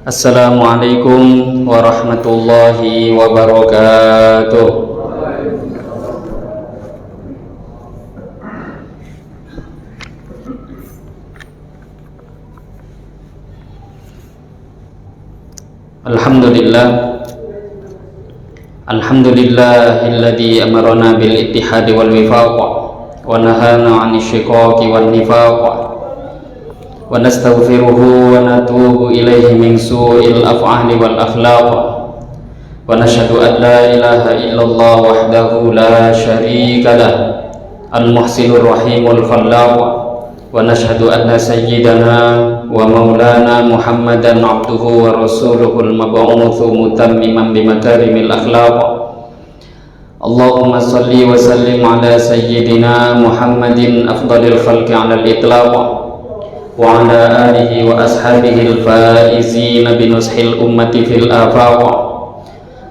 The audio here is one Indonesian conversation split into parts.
Assalamualaikum warahmatullahi wabarakatuh. Alhamdulillahilladzi amarna bil ittihadi wal wifaq wa nahana 'anil syiqaqi wan nifaq wa nastaghfiruhu wa natubu ilaihi min su'il af'ali wal akhlaq wa nashhadu an la ilaha illallah wahdahu la syarika lah al muhsinur rahimul khallaq wa nashhadu anna sayyidana wa maulana Muhammadan abduhu wa rasuluhul mab'utsu mutammiman bimakarimil akhlaq. Allahumma salli wa sallim ala sayyidina Muhammadin afdalil khalqi 'alal itlaq wa ala alihi wa ashabihi al-faizina binushil ummati fil afaq.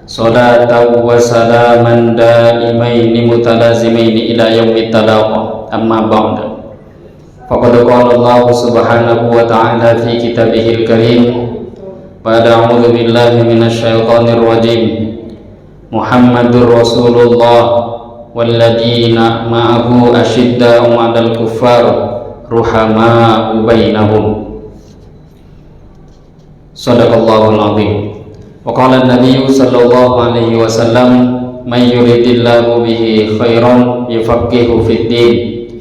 Salatan wa salaman daimaini mutalazimaini ila yaumit talaq. Amma ba'd. Faqad qala Allah subhanahu wa ta'ala fi kitabihil karim ba'da a'udzu billahi minasy syaithanir rajim. Muhammadur Rasulullah walladzina ma'ahu asyidda'u 'alal kuffar ruhama'u bainahum. Shadaqallahul 'azim. Wa qala an-nabiy sallallahu alaihi wasallam may yuridillahu bihi khairan yufaqihu fid din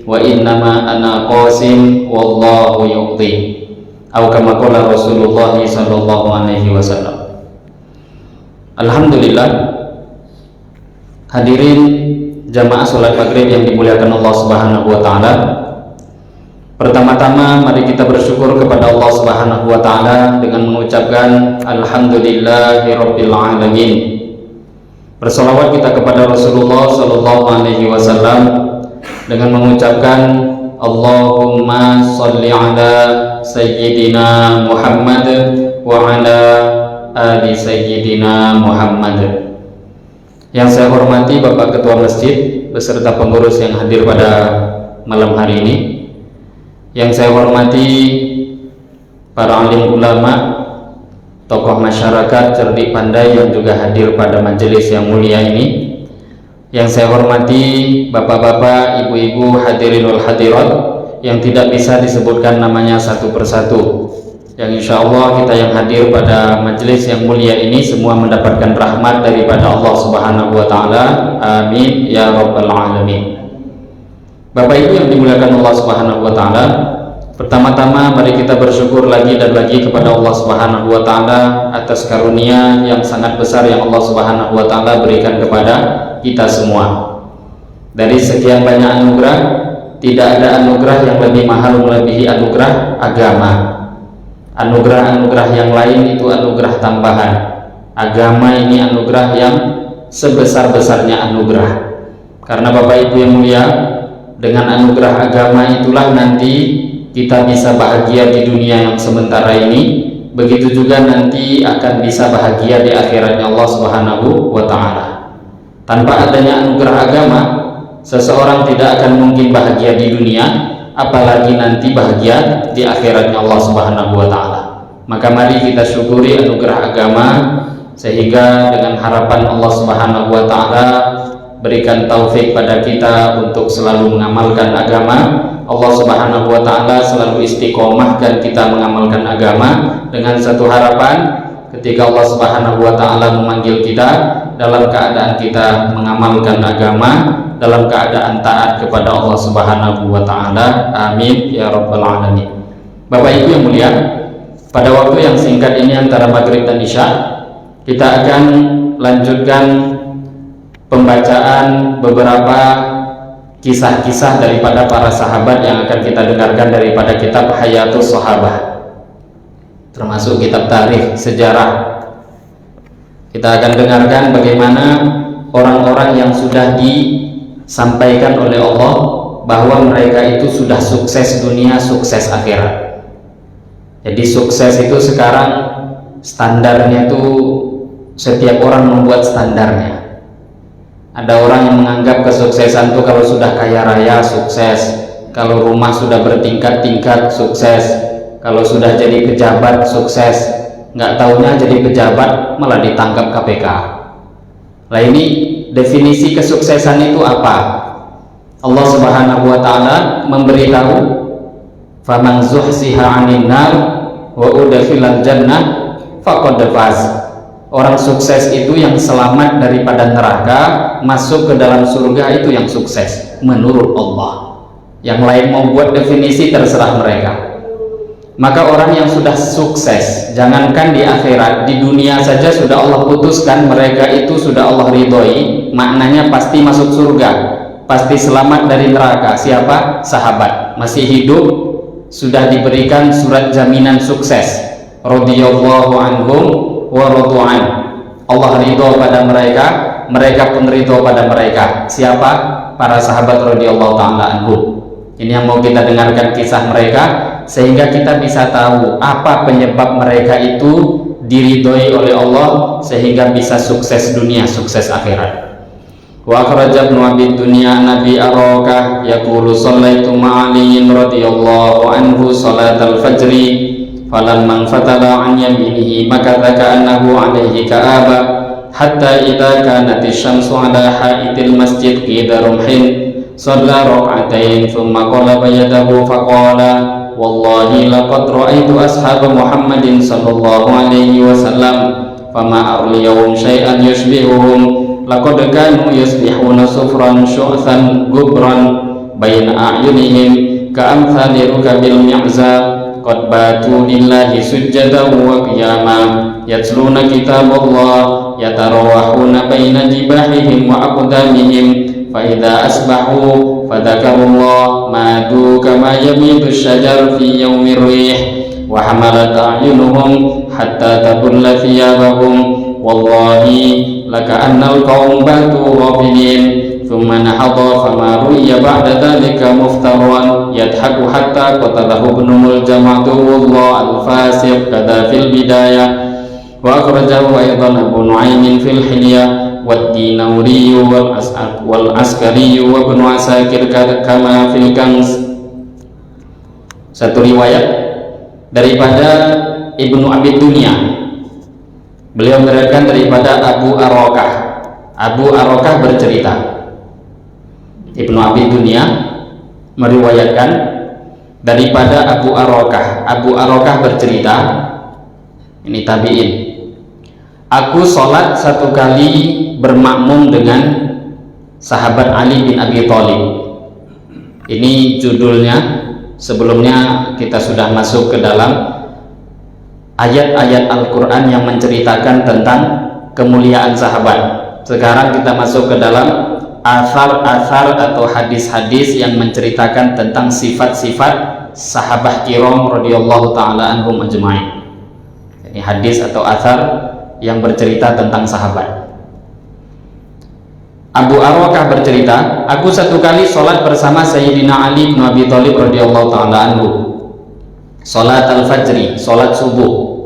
wa innama ana qasim wallahu yu'ti, atau kama qala Rasulullah sallallahu alaihi wasallam. Alhamdulillah, hadirin jamaah salat maghrib yang dimuliakan Allah Subhanahu wa taala. Pertama-tama mari kita bersyukur kepada Allah Subhanahu wa taala dengan mengucapkan alhamdulillahirabbil alamin. Bersolawat kita kepada Rasulullah sallallahu alaihi wasallam dengan mengucapkan Allahumma sholli ala sayyidina Muhammad wa ala ali sayyidina Muhammad. Yang saya hormati Bapak Ketua Masjid beserta pengurus yang hadir pada malam hari ini. Yang saya hormati para alim ulama, tokoh masyarakat cerdik pandai yang juga hadir pada majelis yang mulia ini. Yang saya hormati bapak-bapak, ibu-ibu, hadirin wal hadirat yang tidak bisa disebutkan namanya satu persatu, yang insya Allah kita yang hadir pada majelis yang mulia ini semua mendapatkan rahmat daripada Allah Subhanahu wa ta'ala. Amin ya rabbal alamin. Bapak ibu yang dimuliakan Allah Subhanahu wa ta'ala, pertama-tama mari kita bersyukur lagi dan lagi kepada Allah Subhanahu wa ta'ala atas karunia yang sangat besar yang Allah Subhanahu wa ta'ala berikan kepada kita semua. Dari sekian banyak anugerah, tidak ada anugerah yang lebih mahal melebihi anugerah agama. Anugerah-anugerah yang lain itu anugerah tambahan. Agama ini anugerah yang sebesar-besarnya anugerah. Karena Bapak Ibu yang mulia, dengan anugerah agama itulah nanti kita bisa bahagia di dunia yang sementara ini. Begitu juga nanti akan bisa bahagia di akhiratnya Allah Subhanahu wa ta'ala. Tanpa adanya anugerah agama, seseorang tidak akan mungkin bahagia di dunia, apalagi nanti bahagia di akhiratnya Allah Subhanahu wa ta'ala. Maka mari kita syukuri anugerah agama, sehingga dengan harapan Allah Subhanahu wa ta'ala berikan taufik pada kita untuk selalu mengamalkan agama. Allah Subhanahu wa ta'ala selalu istiqomahkan kita mengamalkan agama dengan satu harapan, ketika Allah Subhanahu wa ta'ala memanggil kita dalam keadaan kita mengamalkan agama, dalam keadaan taat kepada Allah Subhanahu wa ta'ala. Amin ya rabbal alamin. Bapak Ibu yang mulia, pada waktu yang singkat ini antara maghrib dan isya, kita akan lanjutkan pembacaan beberapa kisah-kisah daripada para sahabat yang akan kita dengarkan daripada kitab Hayatus Sahabah, termasuk kitab tarikh sejarah. Kita akan dengarkan bagaimana orang-orang yang sudah disampaikan oleh Allah bahwa mereka itu sudah sukses dunia, sukses akhirat. Jadi sukses itu sekarang standarnya itu setiap orang membuat standarnya. Ada orang yang menganggap kesuksesan itu kalau sudah kaya raya sukses, kalau rumah sudah bertingkat-tingkat sukses, kalau sudah jadi pejabat sukses, nggak taunya jadi pejabat malah ditangkap KPK. Nah, ini definisi kesuksesan itu apa? Allah Subhanahu wa taala memberitahu, faman zuhziha 'anil nar wa udkhilal jannah faqad faz. Orang sukses itu yang selamat daripada neraka, masuk ke dalam surga, itu yang sukses menurut Allah. Yang lain mau buat definisi terserah mereka. Maka orang yang sudah sukses, jangankan di akhirat, di dunia saja sudah Allah putuskan mereka itu sudah Allah ridhoi, maknanya pasti masuk surga, pasti selamat dari neraka. Siapa? Sahabat masih hidup sudah diberikan surat jaminan sukses, radhiyallahu anhum wa radu'an. Allah ridho pada mereka, mereka pun ridho pada mereka. Siapa? Para sahabat radhiyallahu ta'ala anhum. Ini yang mau kita dengarkan kisah mereka, sehingga kita bisa tahu apa penyebab mereka itu diridhoi oleh Allah sehingga bisa sukses dunia, sukses akhirat. Wa akhraja Ibnu Abi Dunya Nabi Arakah yaqulu shallaitu ma'aliyin radhiyallahu anhu salatal fajri falamman fatala an yaminihi makatha ka'annahu alaihi ka'aba hatta idza kanat asy-syamsu ala ha'itil masjid qida rumhin shalla rak'atain thumma qalaba yadahu faqala wallahi laqad ra'aitu ashab Muhammadin sallallahu alaihi wasallam fama arliyahum syai'an yushbihuhum laqad kanu yusbihuna sufran syu'than gubran baina a'yunihim ka'amthali rukabil mi'za qad batu lillahi sujjadan wa qiyama yatluna kitaballah yatarawahuna baina jibahihim wa aqdamihim fa idza asbahu fadzakarullah madu kama yamidu syajar fi yaumir rih wa hamalat a'yunuhum hatta tabulla thiyabahum wallahi laka'annal qaum batu ghafilin thumma nahadha fama ru'ya ba'da dhalika muftaran yadhaku hatta qatalahu ibnul jama'atu wallahu al-fasiq kada fil bidayah wa akhrajahu aidan Abu Nu'aymin fil hilyah wa ad-Dinawri wal Askari wa Ibnu Asakir kama fil Kanz. Satu riwayat daripada Ibnu Abi Dunya, beliau meriwayatkan daripada Abu Arakah. Abu Arakah bercerita, Ibnu Abi Dunya meriwayatkan daripada Abu Arakah. Abu Arakah bercerita, ini tabi'in, aku sholat satu kali bermakmum dengan sahabat Ali bin Abi Thalib. Ini judulnya. Sebelumnya kita sudah masuk ke dalam ayat-ayat Al-Quran yang menceritakan tentang kemuliaan sahabat. Sekarang kita masuk ke dalam athar-athar atau hadis-hadis yang menceritakan tentang sifat-sifat sahabat kiram radhiyallahu ta'ala anhum ajma'in. Ini hadis atau athar yang bercerita tentang sahabat. Abu Arakah bercerita, aku satu kali sholat bersama Sayyidina Ali bin Abi Thalib radhiyallahu ta'ala anhu, sholat al-fajri, sholat subuh.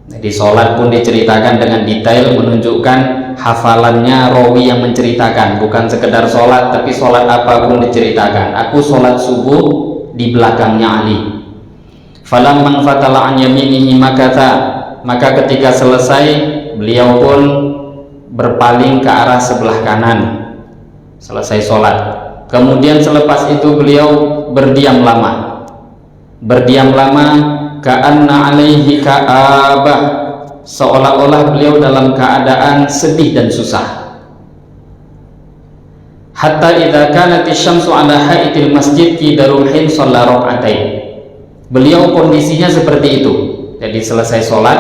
Jadi sholat pun diceritakan dengan detail, menunjukkan hafalannya rawi yang menceritakan, bukan sekedar sholat, tapi sholat apapun diceritakan. Aku sholat subuh di belakangnya Ali. Falamman fatala an yaminihi makatha, maka ketika selesai beliau pun berpaling ke arah sebelah kanan selesai sholat. Kemudian selepas itu beliau berdiam lama ka'anna alaihi ka'abah, seolah-olah beliau dalam keadaan sedih dan susah. Hatta idza kanat asy-syamsu ala ha'itil masjid fi darumhin shalla rak'atain. Beliau kondisinya seperti itu. Jadi selesai sholat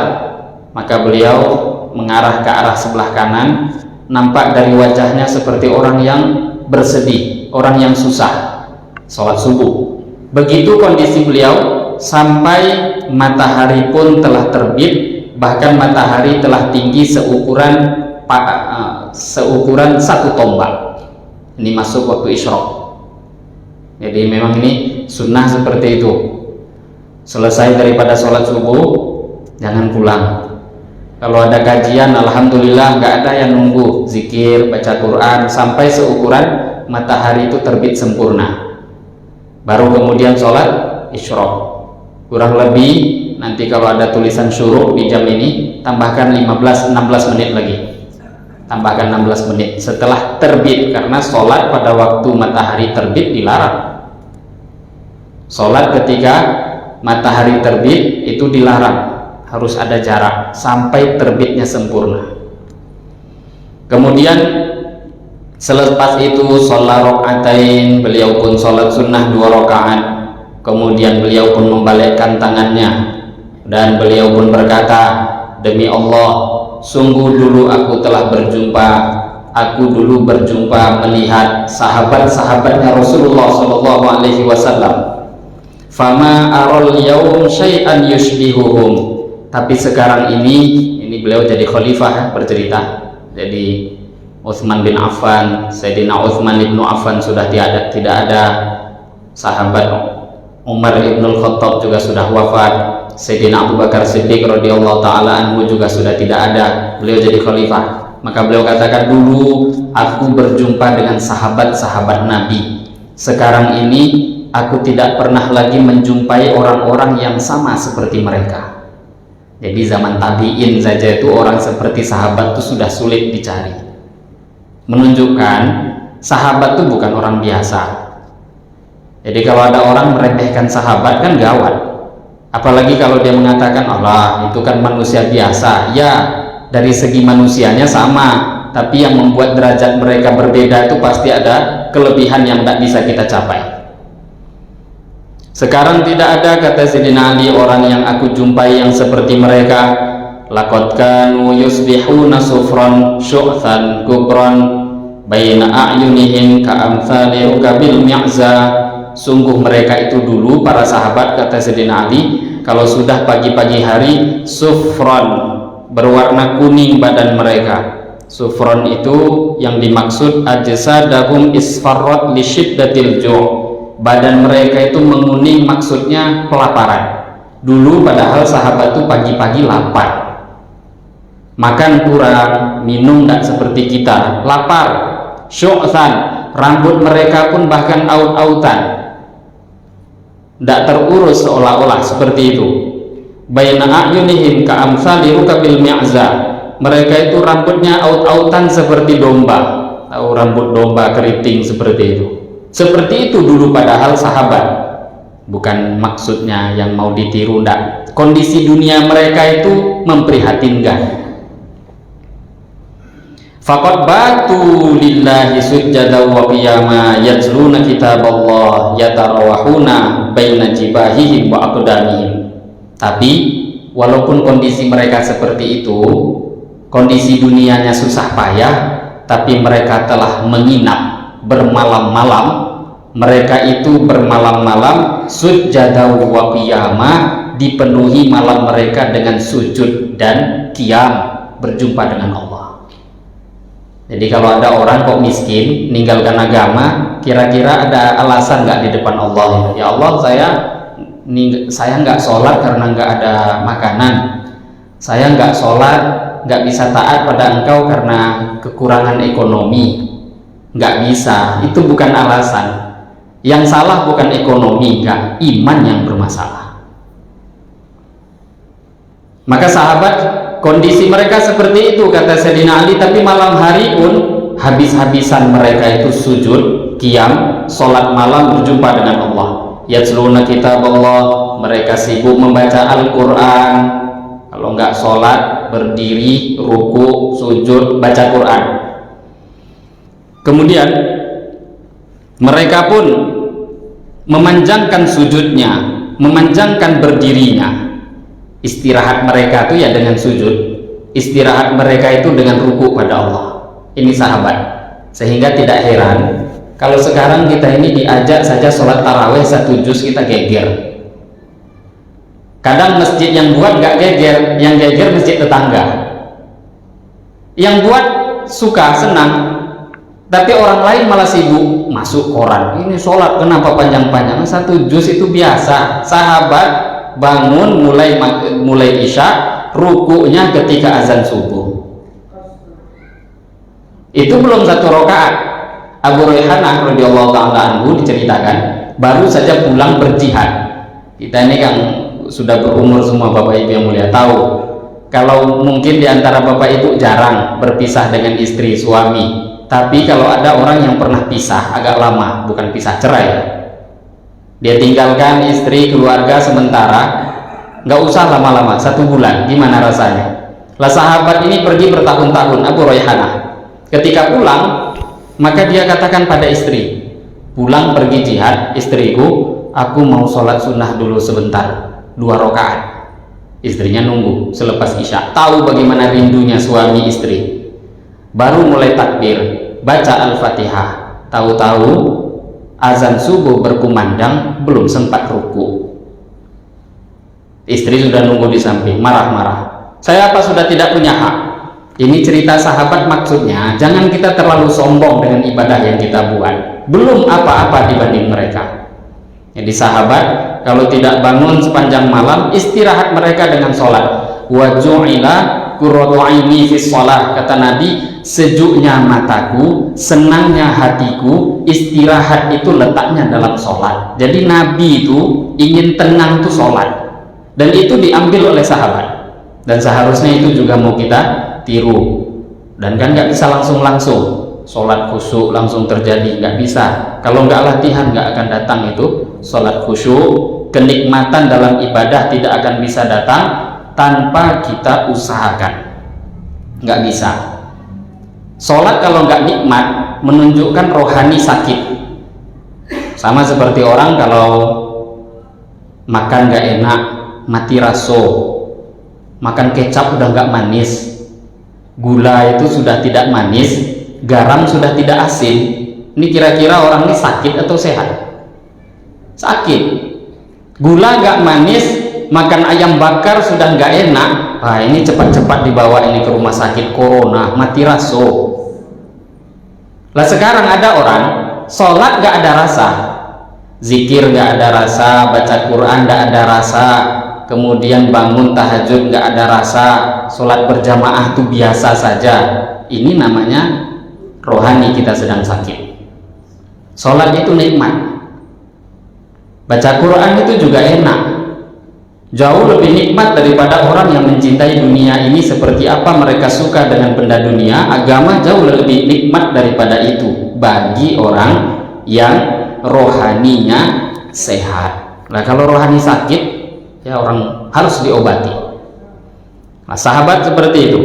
maka beliau mengarah ke arah sebelah kanan, nampak dari wajahnya seperti orang yang bersedih, orang yang susah, sholat subuh. Begitu kondisi beliau sampai matahari pun telah terbit, bahkan matahari telah tinggi seukuran satu tombak. Ini masuk waktu isyraq. Jadi memang ini sunnah seperti itu. Selesai daripada sholat subuh jangan pulang. Kalau ada kajian, alhamdulillah nggak ada yang nunggu zikir, baca Quran sampai seukuran matahari itu terbit sempurna. Baru kemudian sholat isyraq. Kurang lebih nanti kalau ada tulisan syuruk di jam ini tambahkan 16 menit lagi, tambahkan 16 menit setelah terbit, karena sholat pada waktu matahari terbit dilarang. Sholat ketika matahari terbit itu dilarang, harus ada jarak sampai terbitnya sempurna. Kemudian selepas itu sholat rokaatain, beliau pun sholat sunnah 2 rakaat. Kemudian beliau pun membalikkan tangannya dan beliau pun berkata, demi Allah, sungguh dulu aku telah berjumpa, aku dulu berjumpa melihat sahabat-sahabatnya Rasulullah Shallallahu Alaihi Wasallam. Fama arol yaum syai'an yushbihuhum. Tapi sekarang ini beliau jadi khalifah bercerita. Jadi Utsman bin Affan, Sayyidina Utsman bin Affan sudah tidak ada, sahabat Umar bin Khattab juga sudah wafat, Sayyidina Abu Bakar Siddiq radhiyallahu taala anhu juga sudah tidak ada, beliau jadi khalifah. Maka beliau katakan, dulu aku berjumpa dengan sahabat-sahabat Nabi, sekarang ini aku tidak pernah lagi menjumpai orang-orang yang sama seperti mereka. Jadi zaman tabi'in saja itu orang seperti sahabat itu sudah sulit dicari. Menunjukkan sahabat itu bukan orang biasa. Jadi kalau ada orang meremehkan sahabat kan gawat. Apalagi kalau dia mengatakan, Allah itu kan manusia biasa. Ya, dari segi manusianya sama, tapi yang membuat derajat mereka berbeda itu pasti ada kelebihan yang tidak bisa kita capai. Sekarang tidak ada, kata Sayyidina Ali, orang yang aku jumpai yang seperti mereka. Laqad kanu yusbihuna sufran syu'than kubran baina a'yunihim ka'amthali rukabil mi'za. Sungguh mereka itu dulu, para sahabat, kata Sayyidina Ali, kalau sudah pagi-pagi hari, sufran, berwarna kuning badan mereka. Sufran itu yang dimaksud ajsadahum isfarrat li syiddatil ju'. Badan mereka itu menguning, maksudnya kelaparan. Dulu padahal sahabat itu pagi-pagi lapar, makan kurang, minum tidak seperti kita, lapar. Syu'than, rambut mereka pun bahkan aut-autan, tidak terurus seolah-olah seperti itu. Baina a'yunihim ka'amthali rukabil mi'za. Mereka itu rambutnya aut-autan seperti domba. Tahu rambut domba keriting seperti itu. Seperti itu dulu padahal sahabat. Bukan maksudnya yang mau ditiru, enggak. Kondisi dunia mereka itu memprihatinkan. Faqad batu lillahi sujjada wa qiyama yatluna kitaballah yatarawahuna baina jibahihim wa aqdamihim. Tapi walaupun kondisi mereka seperti itu, kondisi dunianya susah payah, tapi mereka telah menginap bermalam-malam. Mereka itu bermalam-malam sujjada wa qiyama, dipenuhi malam mereka dengan sujud dan qiyam, berjumpa dengan Allah. Jadi kalau ada orang kok miskin, meninggalkan agama, kira-kira ada alasan nggak di depan Allah? Ya Allah, saya nggak sholat karena nggak ada makanan, saya nggak sholat, nggak bisa taat pada engkau karena kekurangan ekonomi. Nggak bisa, itu bukan alasan. Yang salah bukan ekonomi, enggak, iman yang bermasalah. Maka sahabat, kondisi mereka seperti itu, kata Sayyidina Ali. Tapi malam hari pun habis-habisan mereka itu sujud, qiyam, sholat malam, berjumpa dengan Allah. Yatluna kitaballah, mereka sibuk membaca Al-Quran. Kalau enggak sholat, berdiri, ruku, sujud, baca Quran. Kemudian mereka pun memanjangkan sujudnya, memanjangkan berdirinya. Istirahat mereka itu ya dengan sujud, istirahat mereka itu dengan ruku pada Allah. Ini sahabat. Sehingga tidak heran kalau sekarang kita ini diajak saja sholat taraweh 1 juz kita geger. Kadang masjid yang buat nggak geger, yang geger masjid tetangga. Yang buat suka, senang, tapi orang lain malah sibuk masuk koran. Ini sholat kenapa panjang-panjang? 1 juz itu biasa. Sahabat bangun mulai isya, rukunya ketika azan subuh. Itu belum 1 rakaat. Abu Rayhanah radhiyallahu ta'ala anhu diceritakan baru saja pulang berjihad. Kita ini yang sudah berumur semua Bapak Ibu yang mulia tahu, kalau mungkin di antara Bapak Ibu jarang berpisah dengan istri suami, tapi kalau ada orang yang pernah pisah agak lama, bukan pisah cerai, dia tinggalkan istri keluarga sementara, nggak usah lama-lama, 1 bulan, gimana rasanya? Lah sahabat ini pergi bertahun-tahun, Abu Raihanah, ketika pulang maka dia katakan pada istri, pulang pergi jihad, istriku, aku mau sholat sunnah dulu sebentar, 2 rakaat. Istrinya nunggu selepas isya, tahu bagaimana rindunya suami istri, baru mulai takbir, baca Al-Fatihah, tahu-tahu azan subuh berkumandang, belum sempat ruku. Istri sudah nunggu di samping, marah-marah, saya apa sudah tidak punya hak? Ini cerita sahabat, maksudnya jangan kita terlalu sombong dengan ibadah yang kita buat, belum apa-apa dibanding mereka. Jadi sahabat kalau tidak bangun sepanjang malam, istirahat mereka dengan sholat. Wa ju'ila qurratu aini fis shalah, kata Nabi, sejuknya mataku, senangnya hatiku, istirahat itu letaknya dalam sholat. Jadi Nabi itu ingin tenang itu sholat, dan itu diambil oleh sahabat, dan seharusnya itu juga mau kita tiru. Dan kan nggak bisa langsung sholat khusyuk langsung terjadi, nggak bisa. Kalau nggak latihan nggak akan datang itu sholat khusyuk. Kenikmatan dalam ibadah tidak akan bisa datang tanpa kita usahakan, nggak bisa. Sholat kalau nggak nikmat menunjukkan rohani sakit. Sama seperti orang kalau makan nggak enak, mati raso, makan kecap udah nggak manis, gula itu sudah tidak manis, garam sudah tidak asin. Ini kira-kira orang ini sakit atau sehat? Sakit. Gula nggak manis, makan ayam bakar sudah nggak enak, nah ini cepat-cepat dibawa ini ke rumah sakit, corona, mati raso. Lah sekarang ada orang sholat nggak ada rasa, zikir nggak ada rasa, baca Quran nggak ada rasa, kemudian bangun tahajud nggak ada rasa, sholat berjamaah itu biasa saja. Ini namanya rohani kita sedang sakit. Sholat itu nikmat, baca Quran itu juga enak, jauh lebih nikmat daripada orang yang mencintai dunia ini. Seperti apa mereka suka dengan benda dunia, agama jauh lebih nikmat daripada itu bagi orang yang rohaninya sehat. Nah kalau rohani sakit, ya orang harus diobati. Nah, sahabat seperti itu.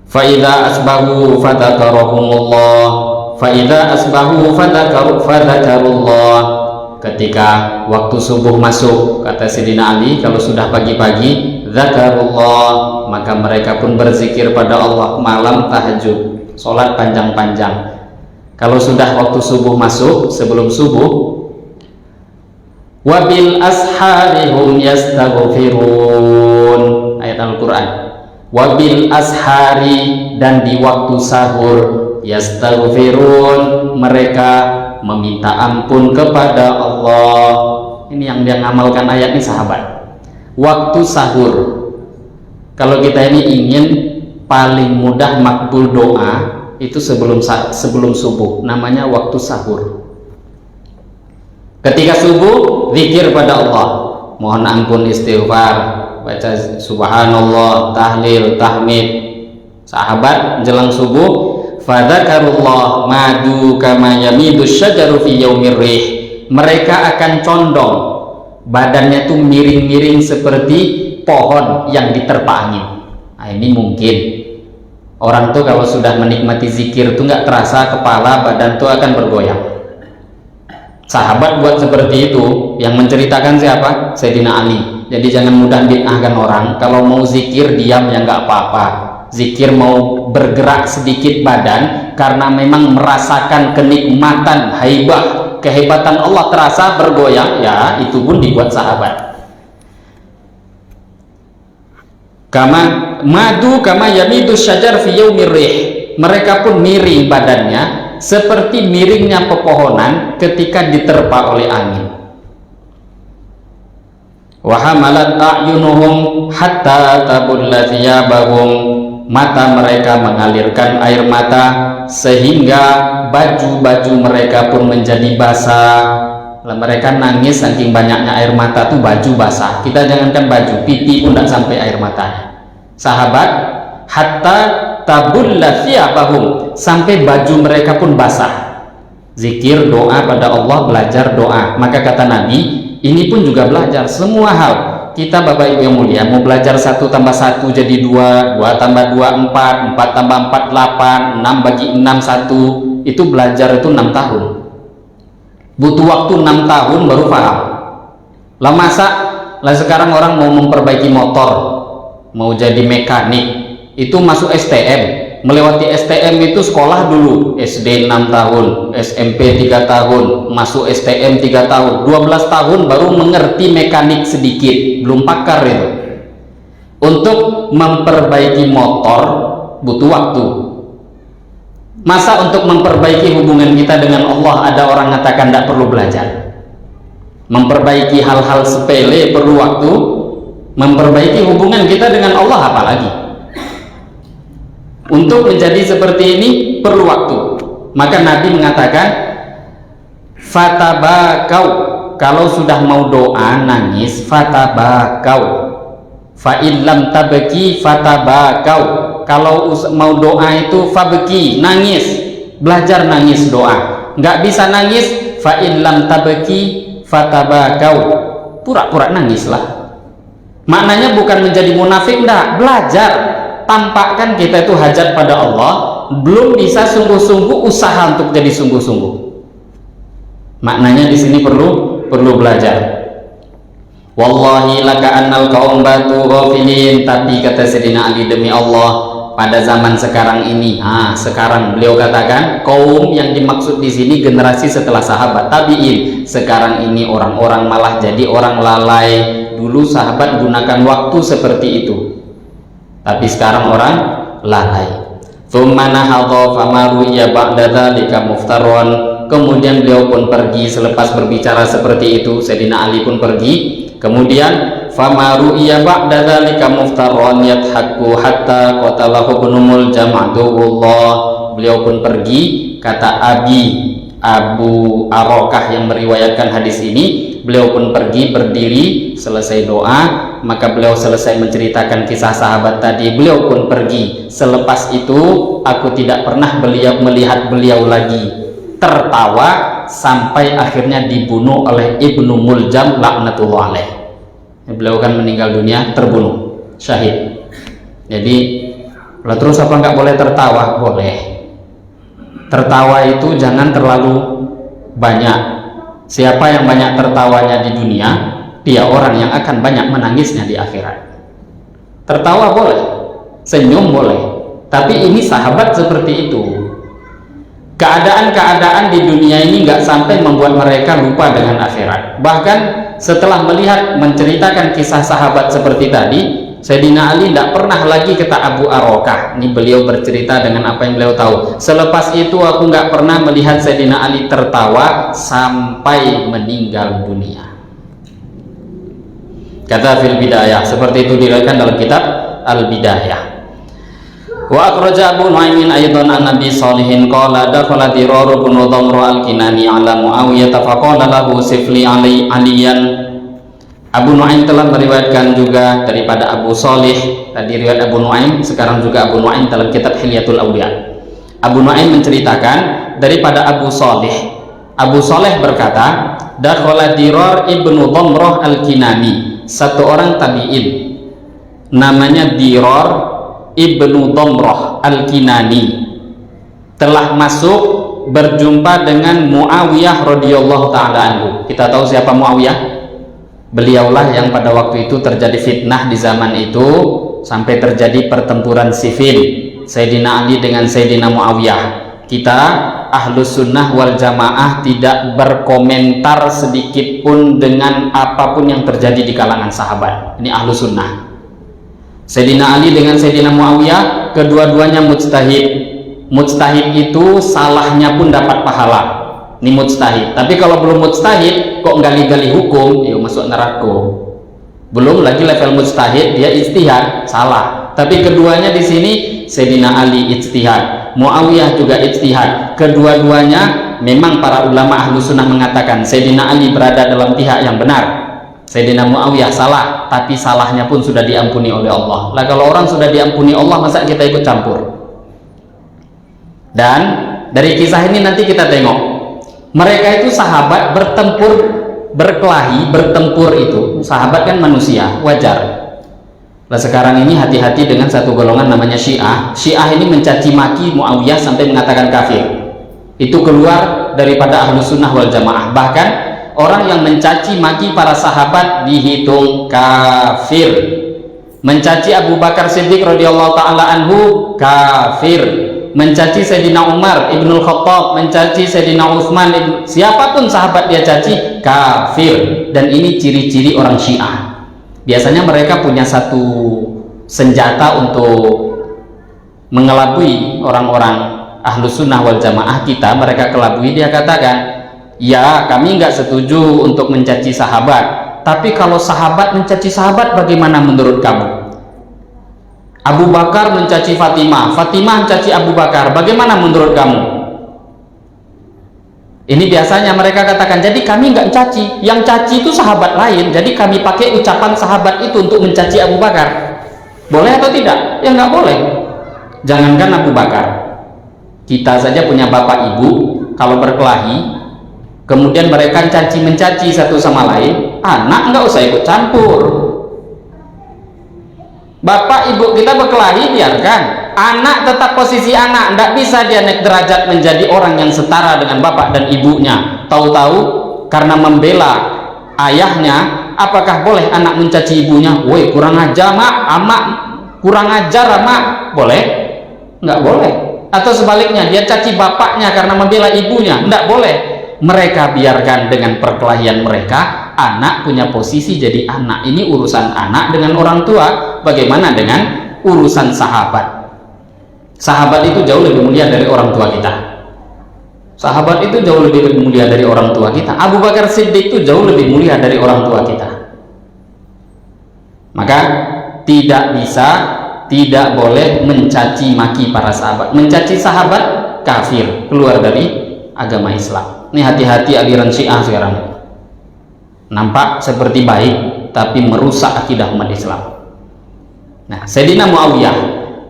Fa idza asbahu fadzakarahumullah, fa idza asbahu fadzakarullah. Ketika waktu subuh masuk, kata Sayyidina Ali, kalau sudah pagi-pagi, dzakarullah, maka mereka pun berzikir pada Allah. Malam tahajud, sholat panjang-panjang. Kalau sudah waktu subuh masuk, sebelum subuh, wabil asharihum yastaghfirun, ayat Al-Quran. Wabil ashari, dan di waktu sahur, yastaghfirun, mereka meminta ampun kepada Allah. Ini yang dia ngamalkan ayat ini sahabat. Waktu sahur, kalau kita ini ingin paling mudah makbul doa, itu sebelum subuh, namanya waktu sahur. Ketika subuh, zikir pada Allah, mohon ampun, istighfar, baca subhanallah, tahlil, tahmid. Sahabat jelang subuh, fadzakarullah madu kama yamidu syajaru fi yaumir rih, mereka akan condong, badannya tuh miring-miring seperti pohon yang diterpa angin. Nah, ini mungkin orang tuh kalau sudah menikmati zikir tuh nggak terasa kepala badan tuh akan bergoyang. Sahabat buat seperti itu. Yang menceritakan siapa? Sayyidina Ali. Jadi jangan mudah bid'ahkan orang. Kalau mau zikir diam ya nggak apa-apa. Zikir mau bergerak sedikit badan karena memang merasakan kenikmatan, haibah, kehebatan Allah terasa bergoyang, ya itu pun dibuat sahabat. Kama madu kama yamidu syajar fi yaumir rih, mereka pun miring badannya seperti miringnya pepohonan ketika diterpa oleh angin. Wa hamalat a'yunuhum hatta tabulla thiyabahum, mata mereka mengalirkan air mata sehingga baju-baju mereka pun menjadi basah. mereka nangis saking banyaknya air mata tuh baju basah. Kita jangankan baju, pipi pun tidak sampai air matanya. Sahabat, hatta tabulla thiyabahum, sampai baju mereka pun basah. Zikir, doa pada Allah, belajar doa. Maka kata Nabi, ini pun juga belajar semua hal. Kita Bapak Ibu yang mulia, mau belajar 1 tambah 1 jadi 2, 2 tambah 2 4, 4 tambah 4 8, 6 bagi 6 1. Itu belajar itu 6 tahun. Butuh waktu 6 tahun baru paham. Lah masa lah sekarang orang mau memperbaiki motor, mau jadi mekanik, itu masuk STM. Melewati STM itu sekolah dulu, SD 6 tahun, SMP 3 tahun, masuk STM 3 tahun, 12 tahun baru mengerti mekanik sedikit, belum pakar itu. Untuk memperbaiki motor butuh waktu. Masa untuk memperbaiki hubungan kita dengan Allah ada orang mengatakan tidak perlu belajar? Memperbaiki hal-hal sepele perlu waktu, memperbaiki hubungan kita dengan Allah apalagi? Untuk menjadi seperti ini perlu waktu. Maka Nabi mengatakan, fatabakau, kalau sudah mau doa nangis, fatabakau, fa'in lam tabaki fatabakau, kalau mau doa itu fabeki, nangis, belajar nangis doa. Nggak bisa nangis, fa'in lam tabaki fatabakau, pura-pura nangislah. Maknanya bukan menjadi munafik, enggak, belajar. Tampakkan kita itu hajat pada Allah, belum bisa sungguh-sungguh usaha untuk jadi sungguh-sungguh. Maknanya di sini perlu belajar. Wallahi laka annal qaum batu ghafilin, tapi kata Sayyidina Ali, demi Allah pada zaman sekarang ini, sekarang beliau katakan kaum yang dimaksud di sini generasi setelah sahabat tabi'in. Sekarang ini orang-orang malah jadi orang lalai. Dulu sahabat gunakan waktu seperti itu, tapi sekarang orang lalai. Tsumma nahadha famaru ya ba'da dzalika muftaron. Kemudian beliau pun pergi selepas berbicara seperti itu. Sayyidina Ali pun pergi. Kemudian famaru ya ba'da dzalika muftaron yadhaku hatta qatalahu ibnul jama'atullah. Beliau pun pergi, kata Abu Arokah yang meriwayatkan hadis ini, beliau pun pergi berdiri selesai doa. Maka beliau selesai menceritakan kisah sahabat tadi, beliau pun pergi. Selepas itu aku tidak pernah melihat beliau lagi tertawa sampai akhirnya dibunuh oleh Ibnu Muljam laknatullah alaih. Beliau kan meninggal dunia, terbunuh, syahid. Jadi terus apa nggak boleh tertawa? Boleh. Tertawa itu jangan terlalu banyak. Siapa yang banyak tertawanya di dunia, dia orang yang akan banyak menangisnya di akhirat. Tertawa boleh, senyum boleh, tapi ini sahabat seperti itu. Keadaan-keadaan di dunia ini nggak sampai membuat mereka lupa dengan akhirat. Bahkan setelah melihat menceritakan kisah sahabat seperti tadi, Sayyidina Ali tidak pernah lagi kata Abu Arokah. Ini beliau bercerita dengan apa yang beliau tahu. Selepas itu aku nggak pernah melihat Sayyidina Ali tertawa sampai meninggal dunia. Kata fil bidayah, seperti itu diriwayatkan dalam kitab Al-Bidayah. Wa akhraja Abu Nu'aimin aidan an Nabi Shalihin qala dakhala Dirar bin Dhamra al-Kinani ala Muawiyah faqala lahu sifli aliyan. Abu Nu'aim telah meriwayatkan juga daripada Abu Shalih, tadi riwayat Abu Nu'aim, sekarang juga Abu Nu'aim dalam kitab Hilyatul Awliya. Abu Nu'aim menceritakan daripada Abu Shalih. Abu Shalih berkata, dakhala Dirar ibnu Dhamrah al-Kinani, satu orang tabi'in namanya Dirar ibnu Dhamrah al-Kinani telah masuk berjumpa dengan Muawiyah radhiyallahu taala anhu. Kita tahu siapa Muawiyah? Beliaulah yang pada waktu itu terjadi fitnah di zaman itu sampai terjadi pertempuran sivil Sayyidina Ali dengan Sayyidina Muawiyah. Kita Ahlus Sunnah wal Jamaah tidak berkomentar sedikit pun dengan apapun yang terjadi di kalangan sahabat. Ini Ahlus Sunnah. Sayyidina Ali dengan Sayyidina Muawiyah kedua-duanya mujtahid. Mujtahid itu salahnya pun dapat pahala. Ini mujtahid, tapi kalau belum mujtahid kok gali-gali hukum, ya masuk neraka. Belum lagi level mujtahid, dia ijtihad, salah. Tapi keduanya di sini Sayyidina Ali ijtihad, Muawiyah juga ijtihad. Kedua-duanya memang para ulama ahlu sunnah mengatakan Sayyidina Ali berada dalam pihak yang benar, Sayyidina Muawiyah salah, tapi salahnya pun sudah diampuni oleh Allah. Lah kalau orang sudah diampuni Allah, masa kita ikut campur? Dan dari kisah ini nanti kita tengok, mereka itu sahabat bertempur, berkelahi, bertempur itu sahabat kan manusia, wajar. Nah sekarang ini hati-hati dengan satu golongan namanya Syiah. Syiah ini mencaci maki Muawiyah sampai mengatakan kafir. Itu keluar daripada ahlu sunnah wal jamaah. Bahkan orang yang mencaci maki para sahabat dihitung kafir. Mencaci Abu Bakar Siddiq radhiyallahu taala anhu kafir. Mencaci Sayyidina Umar Ibnul Khattab, mencaci Sayyidina Utsman, siapapun sahabat dia caci, kafir. Dan ini ciri-ciri orang Syiah. Biasanya mereka punya satu senjata untuk mengelabui orang-orang ahlu sunnah wal jamaah kita. Mereka kelabui, dia katakan, ya kami nggak setuju untuk mencaci sahabat, tapi kalau sahabat mencaci sahabat bagaimana menurut kamu? Abu Bakar mencaci Fatimah, Fatimah mencaci Abu Bakar, bagaimana menurut kamu? Ini biasanya mereka katakan, jadi kami nggak caci, yang caci itu sahabat lain, jadi kami pakai ucapan sahabat itu untuk mencaci Abu Bakar. Boleh atau tidak? Ya nggak boleh. Jangankan Abu Bakar, kita saja punya bapak ibu, kalau berkelahi kemudian mereka caci mencaci satu sama lain, anak nggak usah ikut campur. Bapak ibu kita berkelahi, biarkan. Anak tetap posisi anak, tidak bisa dia naik derajat menjadi orang yang setara dengan bapak dan ibunya. Tahu-tahu karena membela ayahnya, apakah boleh anak mencaci ibunya? Woi kurang ajar mak, amak kurang ajar mak, boleh? Nggak boleh. Atau sebaliknya, dia caci bapaknya karena membela ibunya, nggak boleh. Mereka biarkan dengan perkelahian mereka. Anak punya posisi jadi anak. Ini urusan anak dengan orang tua. Bagaimana dengan urusan sahabat? Sahabat itu jauh lebih mulia dari orang tua kita. Sahabat itu jauh lebih mulia dari orang tua kita. Abu Bakar Siddiq itu jauh lebih mulia dari orang tua kita. Maka tidak bisa, tidak boleh mencaci maki para sahabat. Mencaci sahabat kafir, keluar dari agama Islam. Ini hati-hati aliran Syiah sekarang. Nampak seperti baik, tapi merusak akidah umat Islam. Nah, Sayyidina Muawiyah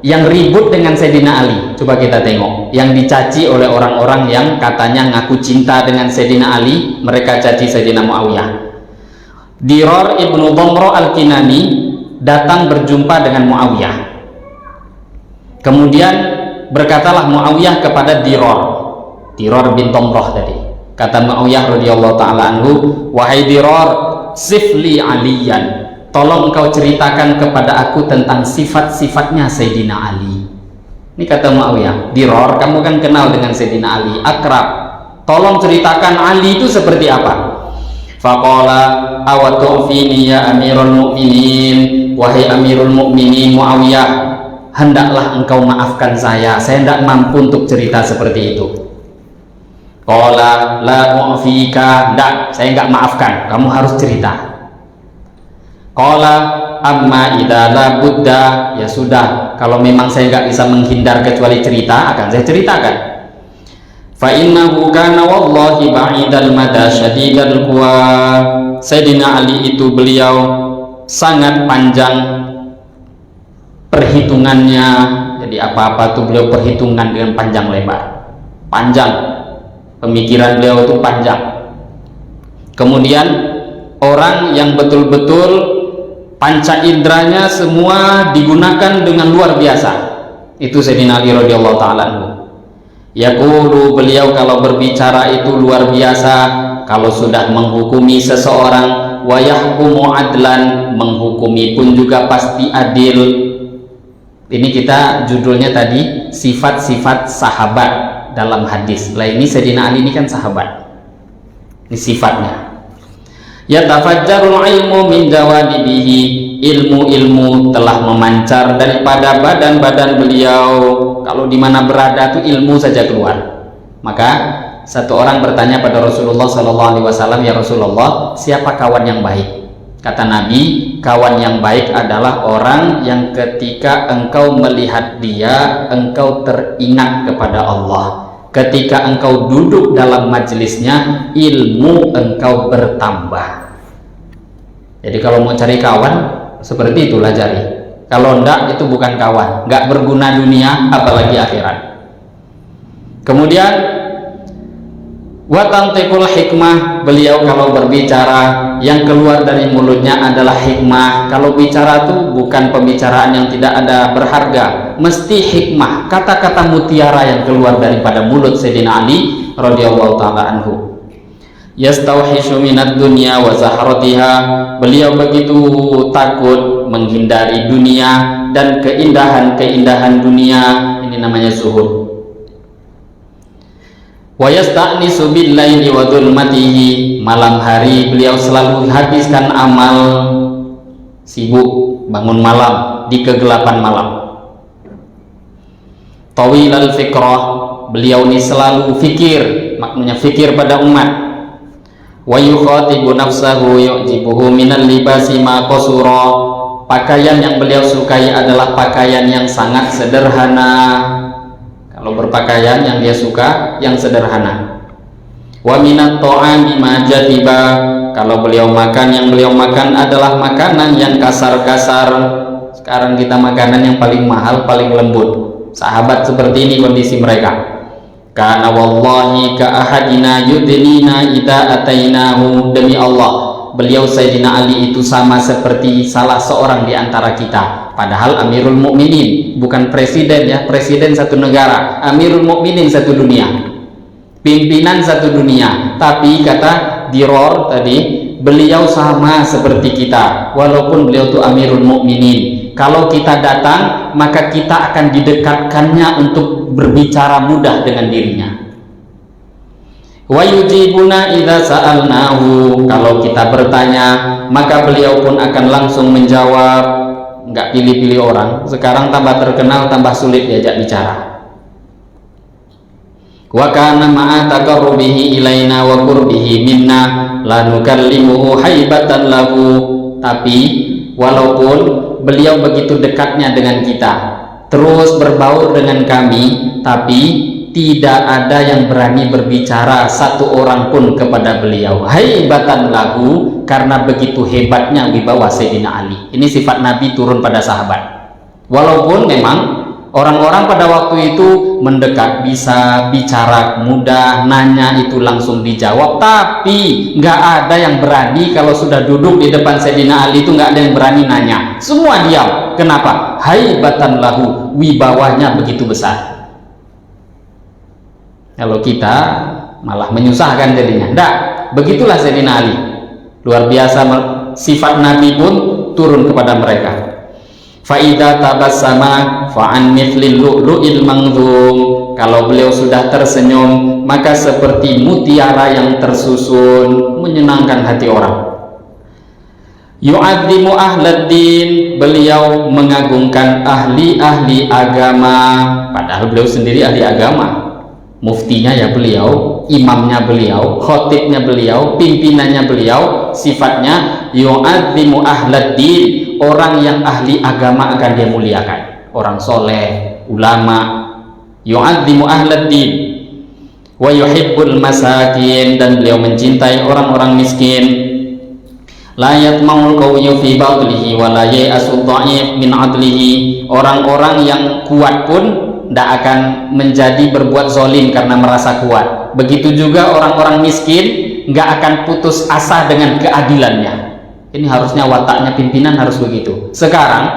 yang ribut dengan Sayyidina Ali, coba kita tengok. Yang dicaci oleh orang-orang yang katanya ngaku cinta dengan Sayyidina Ali, mereka caci Sayyidina Muawiyah. Dirar ibnu Dhamrah al-Kinani datang berjumpa dengan Muawiyah. Kemudian berkatalah Muawiyah kepada Dirar bin Dhamrah tadi. Kata Muawiyah radhiyallahu taala anhu, wahai Dirar, sifli aliyan, tolong engkau ceritakan kepada aku tentang sifat-sifatnya Sayyidina Ali. Ini kata Muawiyah, Dirar, kamu kan kenal dengan Sayyidina Ali, akrab, tolong ceritakan Ali itu seperti apa. Faqala awatu'fini ya Amirul Mukminin, wahai Amirul Mukminin Muawiyah, hendaklah engkau maafkan saya tidak mampu untuk cerita seperti itu. Qala la mu'fika, enggak, saya enggak maafkan, kamu harus cerita. Qala amma idza la budda, ya sudah, kalau memang saya enggak bisa menghindar kecuali cerita, akan saya ceritakan. Fa innahu kana wallahi ba'idal mada syadidal quwa. Sayyidina Ali itu beliau sangat panjang perhitungannya, jadi apa-apa tuh beliau perhitungan dengan panjang lebar, panjang. Pemikiran beliau itu panjang. Kemudian orang yang betul-betul panca indranya semua digunakan dengan luar biasa, itu Sayyidina Ali radhiyallahu taala anhu. Yaqulu, beliau kalau berbicara itu luar biasa. Kalau sudah menghukumi seseorang, wa yahkumu adlan, menghukumi pun juga pasti adil. Ini kita judulnya tadi sifat-sifat sahabat dalam hadis. Lah ini Sayyidina Ali ini kan sahabat. Ini sifatnya. Yatafajjarul ilmu min jawadibihi, ilmu-ilmu telah memancar daripada badan-badan beliau. Kalau di mana berada tuh ilmu saja keluar. Maka satu orang bertanya pada Rasulullah SAW, ya Rasulullah, siapa kawan yang baik? Kata Nabi, kawan yang baik adalah orang yang ketika engkau melihat dia, engkau teringat kepada Allah. Ketika engkau duduk dalam majelisnya, ilmu engkau bertambah. Jadi kalau mau cari kawan, seperti itulah cari. Kalau enggak, itu bukan kawan, enggak berguna dunia, apalagi akhirat. Kemudian watantiqul hikmah, beliau kalau berbicara yang keluar dari mulutnya adalah hikmah. Kalau bicara tuh bukan pembicaraan yang tidak ada berharga, mesti hikmah, kata-kata mutiara yang keluar daripada mulut Sayyidina Ali radhiyallahu taala anhu. Yastauhishu minad dunya wa zahratiha, beliau begitu takut menghindari dunia dan keindahan-keindahan dunia. Ini namanya zuhud. Wa yasta'nisu bil-laili wa dhulmatihi, malam hari beliau selalu habiskan amal, sibuk bangun malam di kegelapan malam. Tawilal fikrah, beliau ini selalu fikir, maknanya fikir pada umat. Wa yukhatibu nafsahu yu'jibuhu minal libasi ma qasura, pakaian yang beliau sukai adalah pakaian yang sangat sederhana. Kalau berpakaian yang dia suka yang sederhana. Wa minat ta'ami ma jadiba, kalau beliau makan, yang beliau makan adalah makanan yang kasar-kasar. Sekarang kita makanan yang paling mahal, paling lembut. Sahabat seperti ini kondisi mereka. Kana wallahi ka ahadina yudnina ida atainahu, demi Allah beliau Sayyidina Ali itu sama seperti salah seorang di antara kita. Padahal Amirul Mukminin, bukan presiden ya, presiden satu negara, Amirul Mukminin satu dunia, pimpinan satu dunia. Tapi kata Diror tadi, beliau sama seperti kita, walaupun beliau itu Amirul Mukminin. Kalau kita datang, maka kita akan didekatkannya untuk berbicara mudah dengan dirinya. Wa yujibuna idza sa'alnahu, kalau kita bertanya, maka beliau pun akan langsung menjawab. Nggak pilih-pilih orang. Sekarang tambah terkenal, tambah sulit diajak bicara. Wa kana ma'a taqarrubihi ilaina wa qurbihi minna la nukallimuhu haibatan lahu, tapi walaupun beliau begitu dekatnya dengan kita, terus berbaur dengan kami, tapi tidak ada yang berani berbicara satu orang pun kepada beliau. Haibatan lahu, karena begitu hebatnya wibawa Sayyidina Ali. Ini sifat Nabi turun pada sahabat. Walaupun memang orang-orang pada waktu itu mendekat bisa bicara mudah, nanya itu langsung dijawab, tapi nggak ada yang berani kalau sudah duduk di depan Sayyidina Ali itu nggak ada yang berani nanya. Semua diam. Kenapa? Haibatan lahu, wibawanya begitu besar. Kalau kita malah menyusahkan jadinya. Enggak, begitulah Sayyidina Ali. Luar biasa, sifat Nabi pun turun kepada mereka. Fa'idha tabassama fa'an mithlil lu'lu'il mangdhum, kalau beliau sudah tersenyum maka seperti mutiara yang tersusun, menyenangkan hati orang. Yu'addimu ahladdin, beliau mengagungkan ahli-ahli agama, padahal beliau sendiri ahli agama. Muftinya ya beliau, imamnya beliau, khotibnya beliau, pimpinannya beliau, sifatnya yu'adzimu ahladdin, orang yang ahli agama akan dia muliakan, orang soleh, ulama. Yu'adzimu ahladdin wa yuhibbul masakin, dan beliau mencintai orang-orang miskin. La yatma'ul qawiyyu fi badlihi wa la ya'asul dha'if min adlihi, orang-orang yang kuat pun tidak akan menjadi berbuat zolim karena merasa kuat. Begitu juga orang-orang miskin nggak akan putus asa dengan keadilannya. Ini harusnya wataknya pimpinan harus begitu. Sekarang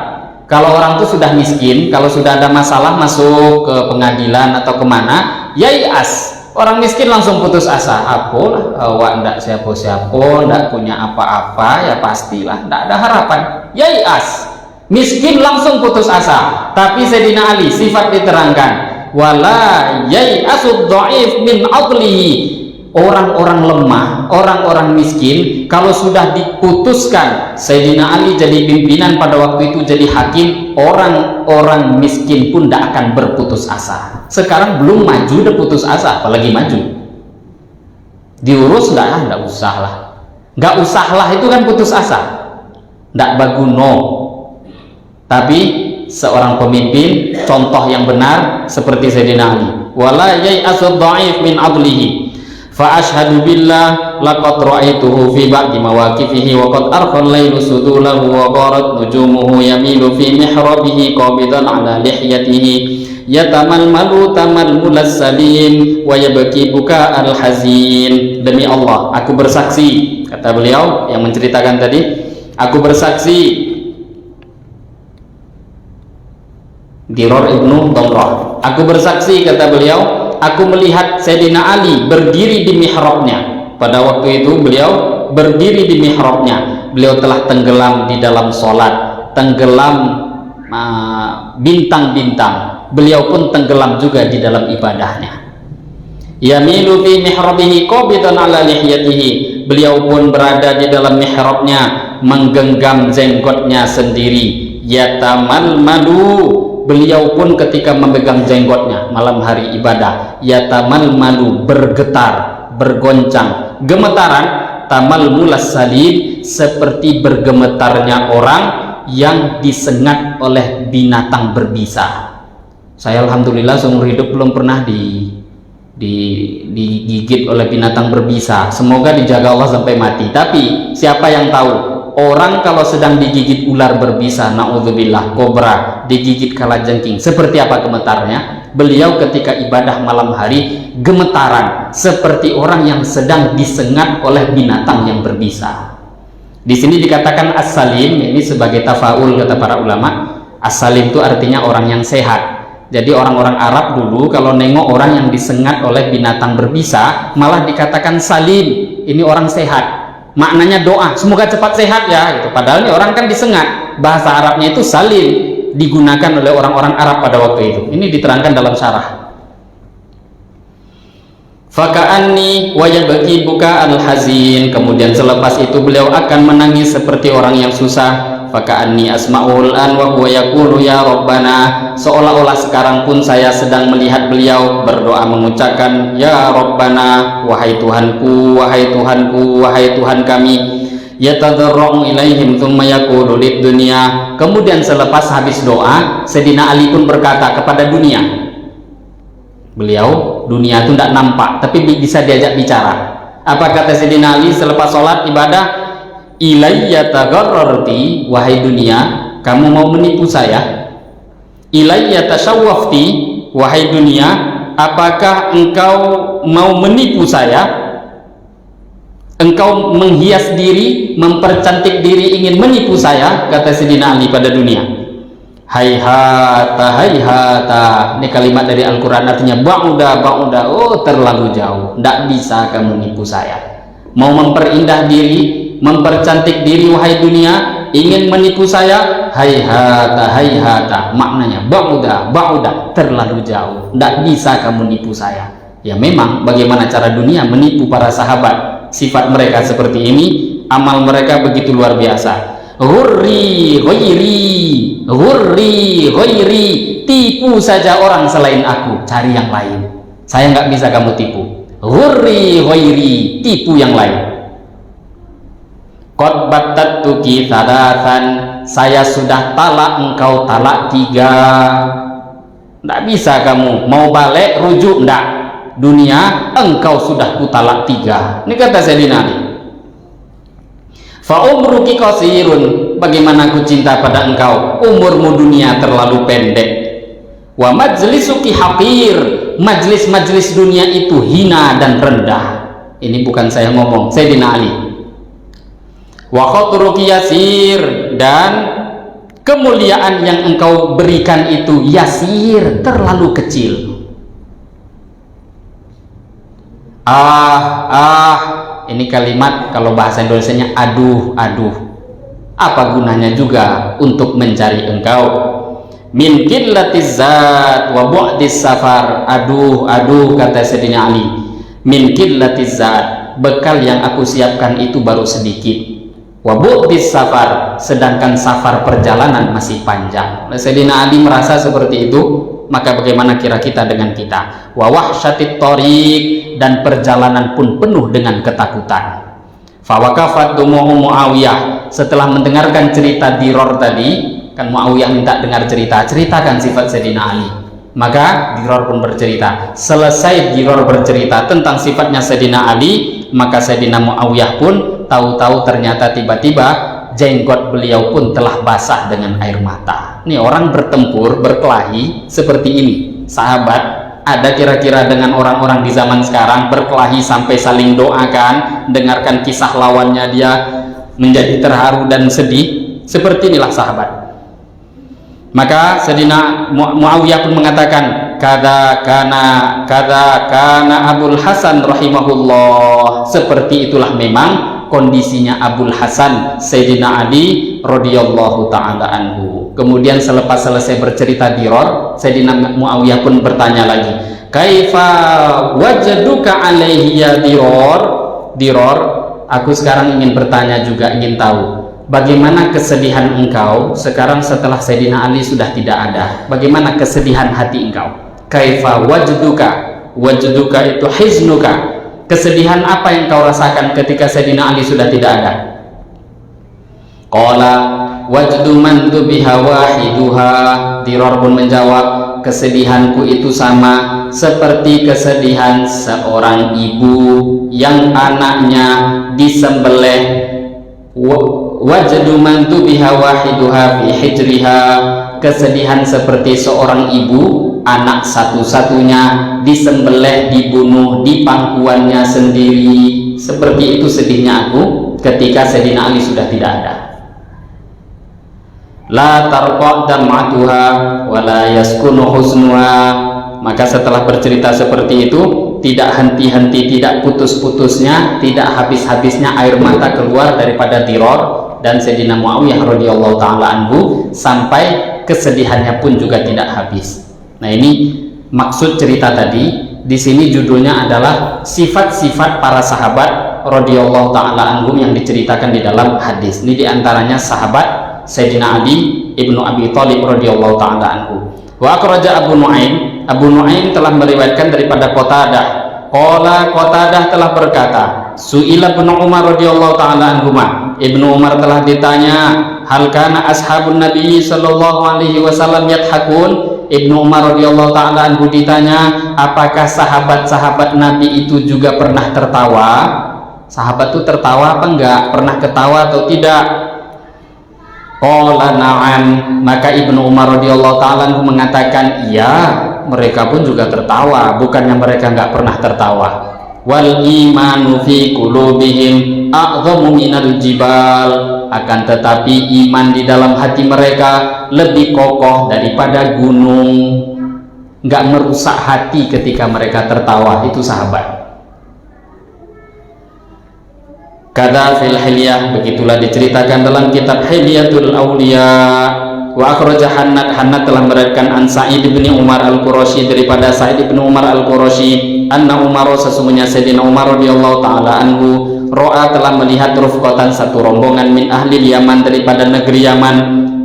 kalau orang itu sudah miskin, kalau sudah ada masalah masuk ke pengadilan atau kemana, yai'as, orang miskin langsung putus asa. Apalah, awak ndak siapa-siapa, ndak punya apa-apa, ya pastilah ndak ada harapan. Yai'as, miskin langsung putus asa. Tapi Sayyidina Ali sifat diterangkan, wala yai'asud dha'if min adlihi, orang-orang lemah, orang-orang miskin kalau sudah diputuskan Sayyidina Ali jadi pimpinan pada waktu itu, jadi hakim, orang-orang miskin pun tidak akan berputus asa. Sekarang belum maju udah putus asa, apalagi maju diurus nggak usah lah, nggak usah lah, itu kan putus asa. ndak baguno. Tapi seorang pemimpin contoh yang benar seperti Sayyidina Ali. Wala yai'asud dha'if min adlihi fa ashhadu billah laqad ra'aituhu fi ba'di mawaqifihi wa qad arqal laylu sudulahu wa qarat nujumuhu yamilu fi mihrabihi qabidan ala lihyatihi yatamalmalu tamalmulas salim wa yabki buka al hazin. Demi Allah, aku bersaksi, kata beliau yang menceritakan tadi, aku bersaksi, Diror ibnu Damrah, aku bersaksi, kata beliau, aku melihat Sayyidina Ali berdiri di mihrabnya. Pada waktu itu beliau berdiri di mihrabnya. Beliau telah tenggelam di dalam sholat, tenggelam bintang-bintang. Beliau pun tenggelam juga di dalam ibadahnya. Yamilu fi mihrabihi qabidan ala lihyatihi. Beliau pun berada di dalam mihrabnya, menggenggam jenggotnya sendiri. Yatamalmalu, beliau pun ketika memegang jenggotnya malam hari ibadah, yatamalmalu, bergetar, bergoncang, gemetaran, tamalmulas salib, seperti bergemetarnya orang yang disengat oleh binatang berbisa. Saya alhamdulillah seumur hidup belum pernah digigit oleh binatang berbisa. Semoga dijaga Allah sampai mati. Tapi siapa yang tahu, orang kalau sedang digigit ular berbisa, naudzubillah, kobra, digigit kalajengking, seperti apa gemetarnya? Beliau ketika ibadah malam hari gemetaran seperti orang yang sedang disengat oleh binatang yang berbisa. Di sini dikatakan as-salim, ini sebagai tafaul kata para ulama. As-salim itu artinya orang yang sehat. Jadi orang-orang Arab dulu kalau nengok orang yang disengat oleh binatang berbisa, malah dikatakan salim, ini orang sehat. Maknanya doa, semoga cepat sehat ya gitu. Padahal ini orang kan disengat. Bahasa Arabnya itu salim, digunakan oleh orang-orang Arab pada waktu itu. Ini diterangkan dalam syarah. Faka'anni wa yabki buka al-hazin. Kemudian selepas itu beliau akan menangis seperti orang yang susah. Faka'anni asma'ul an wa huwa yaqulu ya Rabbana. Seolah-olah sekarang pun saya sedang melihat beliau berdoa mengucapkan ya Rabbana, wahai Tuhanku, wahai Tuhanku, wahai Tuhan kami. Yatadarra'u ilaihim thumma yaqulu lid dunya. Kemudian selepas habis doa, Sayyidina Ali pun berkata kepada dunia. Beliau, dunia itu tidak nampak tapi bisa diajak bicara. Apa kata Sayyidina Ali selepas sholat ibadah? Ilayya tagarrarti, wahai dunia, kamu mau menipu saya? Ilayya tasyawwafti, wahai dunia, apakah engkau mau menipu saya? Engkau menghias diri, mempercantik diri, ingin menipu saya, kata Sayyidina Ali pada dunia. Hayhata, hayhata, ini kalimat dari Al-Quran, artinya ba'uda, ba'uda, oh terlalu jauh, tidak bisa kamu nipu saya. Mau memperindah diri, mempercantik diri, wahai dunia, ingin menipu saya, hayhata, hayhata, maknanya ba'uda, ba'uda, terlalu jauh, tidak bisa kamu nipu saya. Ya memang bagaimana cara dunia menipu para sahabat, sifat mereka seperti ini, amal mereka begitu luar biasa. Hurri ghairi, hurri ghairi, tipu saja orang selain aku, cari yang lain, saya nggak bisa kamu tipu. Hurri ghairi, tipu yang lain. Qad battattuki thalathan, saya sudah talak engkau talak 3. Nggak bisa kamu mau balik rujuk, ndak. Dunia engkau sudah ku talak 3. Ini kata Sayyidina Ali. Fa umruki qasirun, bagaimana aku cinta pada engkau, umurmu dunia terlalu pendek. Wa majlisuki haqir, majlis-majlis dunia itu hina dan rendah. Ini bukan saya ngomong, Sayyidina Ali. Wa khatruki yasir, dan kemuliaan yang engkau berikan itu yasir, terlalu kecil. Ini kalimat kalau bahasa Indonesianya aduh, aduh. Apa gunanya juga untuk mencari engkau? Min qillatiz zat wa bu'dis safar. Aduh, aduh, kata Sayyidina Ali. Min qillatiz zat, bekal yang aku siapkan itu baru sedikit. Wa bu'dis safar, sedangkan safar perjalanan masih panjang. Sayyidina Ali merasa seperti itu, maka bagaimana kira kita dengan kita? Wa wahsyatit thariq, dan perjalanan pun penuh dengan ketakutan. Fawakafat dumu'u Muawiyah. Setelah mendengarkan cerita Diror tadi, kan Muawiyah minta dengar ceritakan sifat Sayyidina Ali. Maka Diror pun bercerita. Selesai Diror bercerita tentang sifatnya Sayyidina Ali, maka Sayyidina Muawiyah pun tahu-tahu ternyata tiba-tiba jenggot beliau pun telah basah dengan air mata. Ini orang bertempur, berkelahi seperti ini. Sahabat, ada kira-kira dengan orang-orang di zaman sekarang berkelahi sampai saling doakan, dengarkan kisah lawannya dia menjadi terharu dan sedih? Seperti inilah sahabat. Maka Sayyidina Muawiyah pun mengatakan, kada kana Abul Hasan rahimahullah. Seperti itulah memang kondisinya Abul Hasan Sayyidina Ali radhiyallahu taala anhu. Kemudian selepas selesai bercerita Diror, Sayyidina Muawiyah pun bertanya lagi, kaifa wajaduka alaihi ya Diror, aku sekarang ingin bertanya juga, ingin tahu bagaimana kesedihan engkau sekarang setelah Sayyidina Ali sudah tidak ada. Bagaimana kesedihan hati engkau? Kaifa wajaduka itu hiznuka. Kesedihan apa yang kau rasakan ketika Sayyidina Ali sudah tidak ada? Qala wajdu man biha wahiduha. Diror pun menjawab, kesedihanku itu sama seperti kesedihan seorang ibu yang anaknya disembelih. Wajdu man biha wahiduha fi hijriha. Kesedihan seperti seorang ibu, anak satu-satunya disembelih, dibunuh di pangkuannya sendiri. Seperti itu sedihnya aku ketika Sayyidina Ali sudah tidak ada. La tarqa dam'atuha wa la yaskunu husnuha. Maka setelah bercerita seperti itu, tidak henti-henti, tidak putus-putusnya, tidak habis-habisnya air mata keluar daripada Diror dan Sayyidina Muawiyah radhiyallahu taala anhu, sampai kesedihannya pun juga tidak habis. Nah, ini maksud cerita tadi. Di sini judulnya adalah sifat-sifat para sahabat radhiyallahu taala anhum yang diceritakan di dalam hadis. Ini diantaranya sahabat Sayyidina Ali ibnu Abi Thalib radhiyallahu taala anhu. Wa akhraja Abu Nuaim. Abu Nuaim telah meriwayatkan daripada Qatadah. Qatadah telah berkata, Su'ila Ibnu Umar radhiyallahu taala anhuma. Ibnu Umar telah ditanya, hal kana ashabun Nabi sallallahu alaihi wasallam yadhakun? Ibnu Umar radhiyallahu taala anhu ditanya, apakah sahabat-sahabat Nabi itu juga pernah tertawa? Sahabat itu tertawa apa enggak? Pernah ketawa atau tidak? Qala na'am. Maka Ibnu Umar radhiyallahu taala anhu mengatakan, iya, mereka pun juga tertawa, bukannya mereka enggak pernah tertawa. Wal imanu fi qulubihim a'dhamu minal jibal. Akan tetapi iman di dalam hati mereka lebih kokoh daripada gunung. Enggak merusak hati ketika mereka tertawa. Itu sahabat. Kada fil hilyah, begitulah diceritakan dalam kitab Hilyatul Auliya. Wa akhraja Hannad telah meriwayatkan an Sa'id bin Umar Al-Qurashi, daripada Sa'id bin Umar Al-Qurashi, anna Umar, sesungguhnya Sayyidina Umar radhiyallahu taala anhu, ro'a telah melihat rufqatan, satu rombongan min ahli Yaman, daripada negeri Yaman,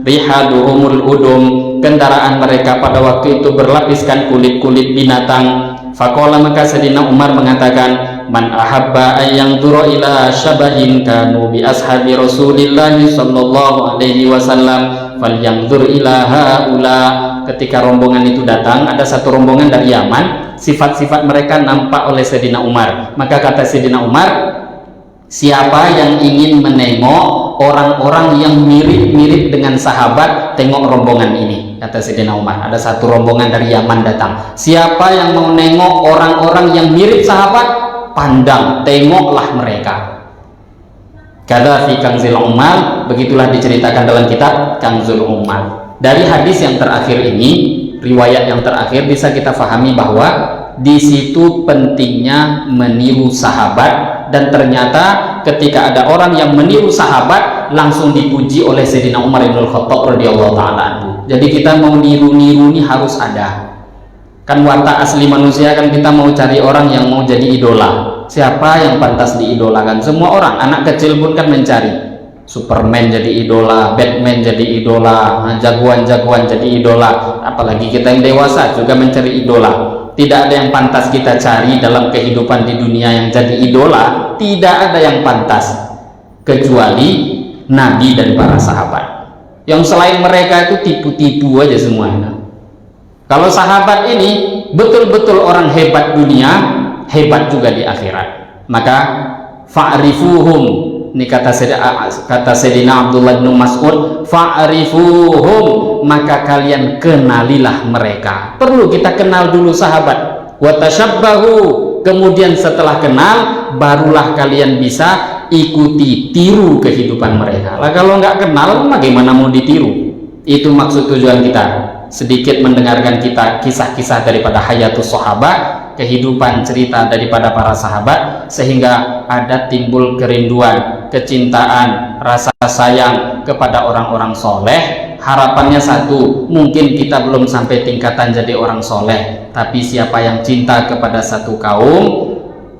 rihaduhumul udum, kendaraan mereka pada waktu itu berlapiskan kulit-kulit binatang. Faqala, maka Sayyidina Umar mengatakan, man ahabba ayyang dura ila syabahin kanu bi ashabi Rasulillah sallallahu alaihi wasallam falyanzur ila haula. Ketika rombongan itu datang, ada satu rombongan dari Yaman, sifat-sifat mereka nampak oleh Sayyidina Umar. Maka kata Sayyidina Umar, siapa yang ingin menengok orang-orang yang mirip-mirip dengan sahabat, tengok rombongan ini. Kata Sayyidina Umar, ada satu rombongan dari Yaman datang. Siapa yang mau nengok orang-orang yang mirip sahabat, pandang, tengoklah mereka. Kada fi Kanzul Umar, begitulah diceritakan dalam kitab Kanzul Umar. Dari hadis yang terakhir ini, riwayat yang terakhir, bisa kita fahami bahwa di situ pentingnya meniru sahabat, dan ternyata ketika ada orang yang meniru sahabat langsung dipuji oleh Sayyidina Umar bin Khattab radhiyallahu taala anhu. Jadi kita mau niru-niru ini harus ada. Kan watak asli manusia kan kita mau cari orang yang mau jadi idola. Siapa yang pantas diidolakan? Semua orang, anak kecil pun kan mencari Superman jadi idola, Batman jadi idola, jagoan-jagoan jadi idola. Apalagi kita yang dewasa juga mencari idola. Tidak ada yang pantas kita cari dalam kehidupan di dunia yang jadi idola. Tidak ada yang pantas. kecuali Nabi dan para sahabat. Yang selain mereka itu tipu-tipu aja semuanya. Kalau sahabat ini betul-betul orang hebat dunia, hebat juga di akhirat. Maka fa'rifuhum, ini kata Sayyidina Abdullah bin Mas'ud, fa'rifuhum, maka kalian kenalilah mereka. Perlu kita kenal dulu sahabat. Wa tashabbahu, kemudian setelah kenal barulah kalian bisa ikuti, tiru kehidupan mereka. Lah kalau nggak kenal bagaimana mau ditiru? Itu maksud tujuan kita, sedikit mendengarkan kita kisah-kisah daripada hayatus sahabat, kehidupan cerita daripada para sahabat, sehingga ada timbul kerinduan, kecintaan, rasa sayang kepada orang-orang soleh. Harapannya satu, mungkin kita belum sampai tingkatan jadi orang soleh, tapi siapa yang cinta kepada satu kaum,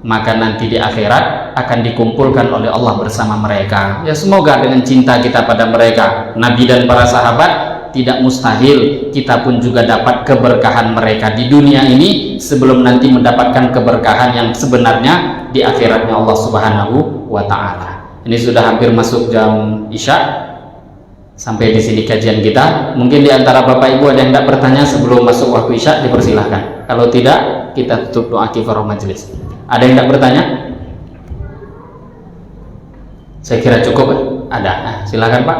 maka nanti di akhirat akan dikumpulkan oleh Allah bersama mereka. Ya semoga dengan cinta kita pada mereka, Nabi dan para sahabat, tidak mustahil kita pun juga dapat keberkahan mereka di dunia ini sebelum nanti mendapatkan keberkahan yang sebenarnya di akhiratnya Allah Subhanahu wa Ta'ala. Ini sudah hampir masuk jam Isya. Sampai di sini kajian kita. Mungkin di antara Bapak Ibu ada yang tidak bertanya sebelum masuk waktu Isya, dipersilahkan. Kalau tidak, kita tutup doa kifarah majelis. Ada yang tidak bertanya? Saya kira cukup. Ada. Nah, silakan Pak.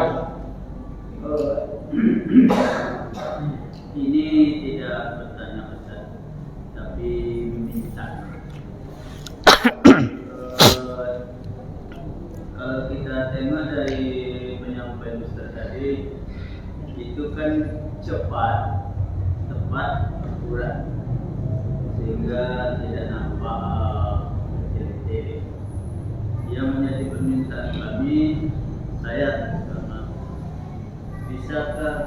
Ini tidak bertanya Ustaz, tapi meminta. Kalau kita tengok dari penyampaian Ustaz tadi, itu kan cepat, tepat, akurat, sehingga tidak nampak tele-tele. Yang menjadi permintaan kami, saya terutama, bisakah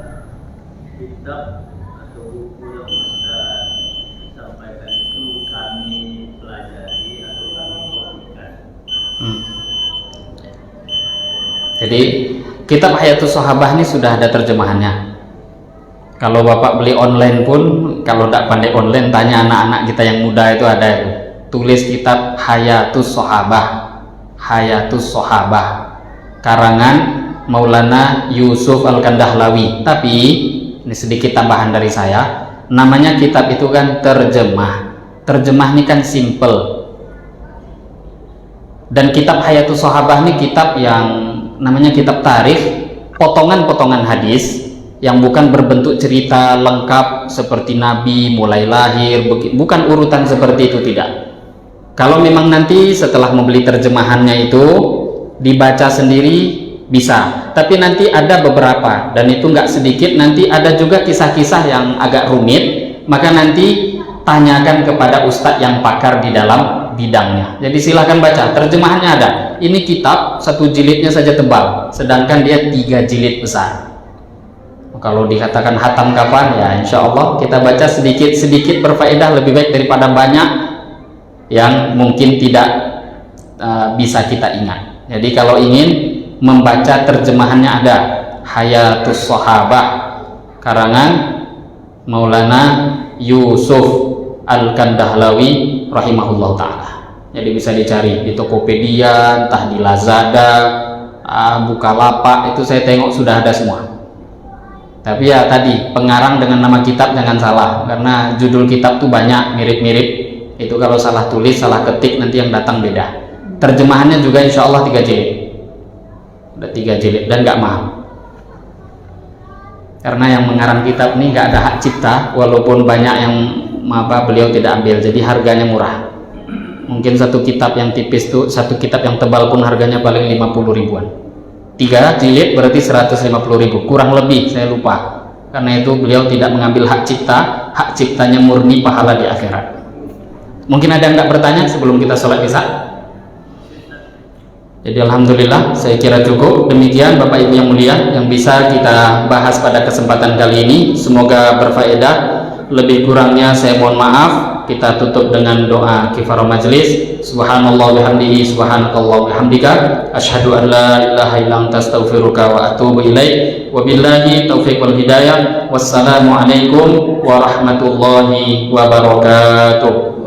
kitab atau buku yang Ustaz sampaikan itu kami pelajari atau kami kopikan? Jadi kitab Hayatus Sahabah ini sudah ada terjemahannya. Kalau Bapak beli online pun, kalau tidak pandai online, tanya anak-anak kita yang muda itu ada itu. Tulis kitab Hayatus Sahabah, Hayatus Sahabah, karangan Maulana Yusuf Al-Kandahlawi. Tapi ini sedikit tambahan dari saya, namanya kitab itu kan terjemah. Terjemah ini kan simple. Dan kitab Hayatus Sahabah ini kitab yang namanya kitab tarikh, potongan-potongan hadis yang bukan berbentuk cerita lengkap seperti Nabi mulai lahir, bukan urutan seperti itu, tidak. Kalau memang nanti setelah membeli terjemahannya itu dibaca sendiri bisa, tapi nanti ada beberapa, dan itu nggak sedikit, nanti ada juga kisah-kisah yang agak rumit, maka nanti tanyakan kepada ustadz yang pakar di dalam bidangnya. Jadi silahkan baca, terjemahannya ada. Ini kitab satu jilidnya saja tebal, sedangkan dia 3 jilid besar. Kalau dikatakan hatam kapan, ya insya Allah kita baca sedikit-sedikit berfaedah, lebih baik daripada banyak yang mungkin tidak bisa kita ingat. Jadi kalau ingin membaca terjemahannya ada, Hayatus Sahabah karangan Maulana Yusuf Al-Kandahlawi rahimahullah ta'ala. Jadi bisa dicari di Tokopedia, entah di Lazada, Bukalapak, itu saya tengok sudah ada semua. Tapi ya tadi, pengarang dengan nama kitab jangan salah, karena judul kitab tuh banyak mirip-mirip. Itu kalau salah tulis, salah ketik, nanti yang datang beda. Terjemahannya juga insya Allah 3 jilid. Ada 3 jilid dan nggak mahal. Karena yang mengarang kitab ini nggak ada hak cipta, walaupun banyak yang beliau tidak ambil, jadi harganya murah. Mungkin satu kitab yang tipis tuh, satu kitab yang tebal pun harganya paling 50 ribuan. 3 jilid berarti 150 ribu, kurang lebih, saya lupa. Karena itu beliau tidak mengambil hak cipta, hak ciptanya murni pahala di akhirat. Mungkin ada yang nggak bertanya sebelum kita sholat isya? Jadi alhamdulillah, saya kira cukup. Demikian Bapak Ibu yang mulia yang bisa kita bahas pada kesempatan kali ini. Semoga berfaedah. Lebih kurangnya saya mohon maaf. Kita tutup dengan doa kifarah majlis. Subhanallah bihamdihi, subhanakallah bihamdika, asyhadu an la ilaha illa anta astaghfiruka wa atubu ilaik. Wabillahi taufiq wal hidayah. Wassalamualaikum warahmatullahi wabarakatuh.